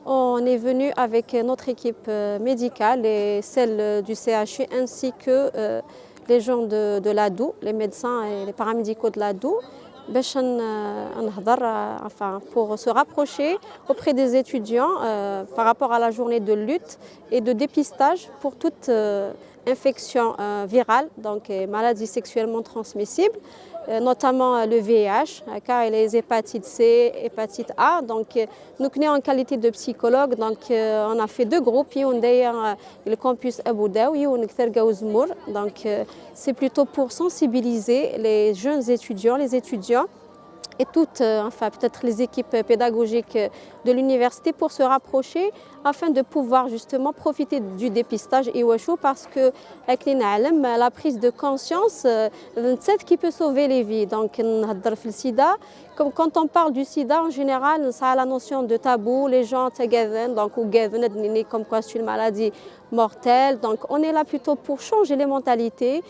On est venu avec notre équipe médicale et celle du CHU ainsi que les gens de l'ADO, les médecins et les paramédicaux de l'ADO, pour se rapprocher auprès des étudiants par rapport à la journée de lutte et de dépistage pour toute infection virale, donc maladies sexuellement transmissibles, notamment le VIH, car les hépatites C, hépatite A. Donc, nous en qualité de psychologue, donc on a fait deux groupes, le campus Abu Dhabi et donc c'est plutôt pour sensibiliser les jeunes étudiants, les étudiants et toutes, peut-être les équipes pédagogiques de l'université pour se rapprocher afin de pouvoir justement profiter du dépistage IWASHO parce que avec la prise de conscience, c'est qui peut sauver les vies. Donc, le sida, quand on parle du sida en général, ça a la notion de tabou, les gens donc comme quoi c'est une maladie mortelle. Donc, on est là plutôt pour changer les mentalités.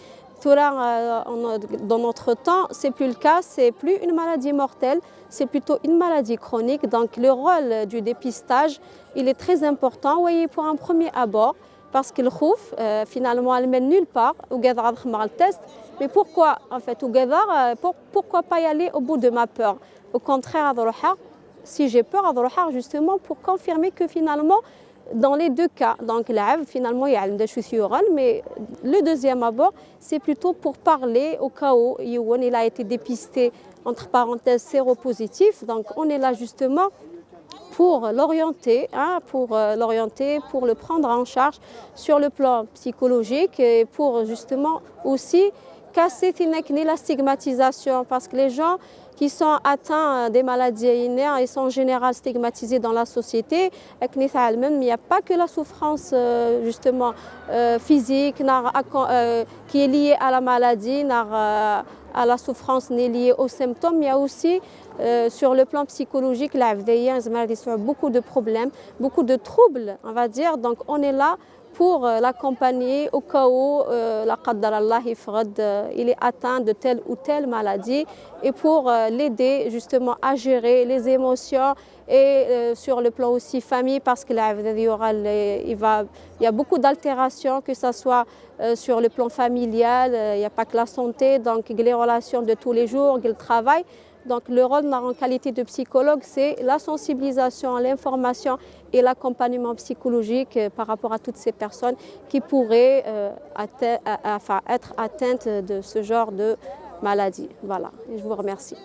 Dans notre temps, ce n'est plus le cas, ce n'est plus une maladie mortelle, c'est plutôt une maladie chronique. Donc le rôle du dépistage, il est très important, oui, pour un premier abord, parce que le khouf, finalement, elle ne mène nulle part, le test. Mais pourquoi, en fait, pourquoi pas y aller au bout de ma peur? Au contraire, si j'ai peur, justement, pour confirmer que finalement, dans les deux cas, donc finalement il y a une déchussurale, mais le deuxième abord, c'est plutôt pour parler au cas où il a été dépisté, entre parenthèses, séropositif. Donc on est là justement pour l'orienter, pour le prendre en charge sur le plan psychologique et pour justement aussi casser la stigmatisation parce que les gens qui sont atteints des maladies innées, ils sont en général stigmatisés dans la société. Il n'y a pas que la souffrance justement physique qui est liée à la maladie, à la souffrance liée aux symptômes. Il y a aussi sur le plan psychologique, beaucoup de problèmes, beaucoup de troubles, on va dire. Donc on est là pour l'accompagner au cas où il est atteint de telle ou telle maladie et pour l'aider justement à gérer les émotions et sur le plan aussi famille parce qu'il y a beaucoup d'altérations, que ce soit sur le plan familial, il n'y a pas que la santé, donc les relations de tous les jours, le travail. Donc le rôle en qualité de psychologue, c'est la sensibilisation, l'information et l'accompagnement psychologique par rapport à toutes ces personnes qui pourraient être atteintes de ce genre de maladie. Voilà, et je vous remercie.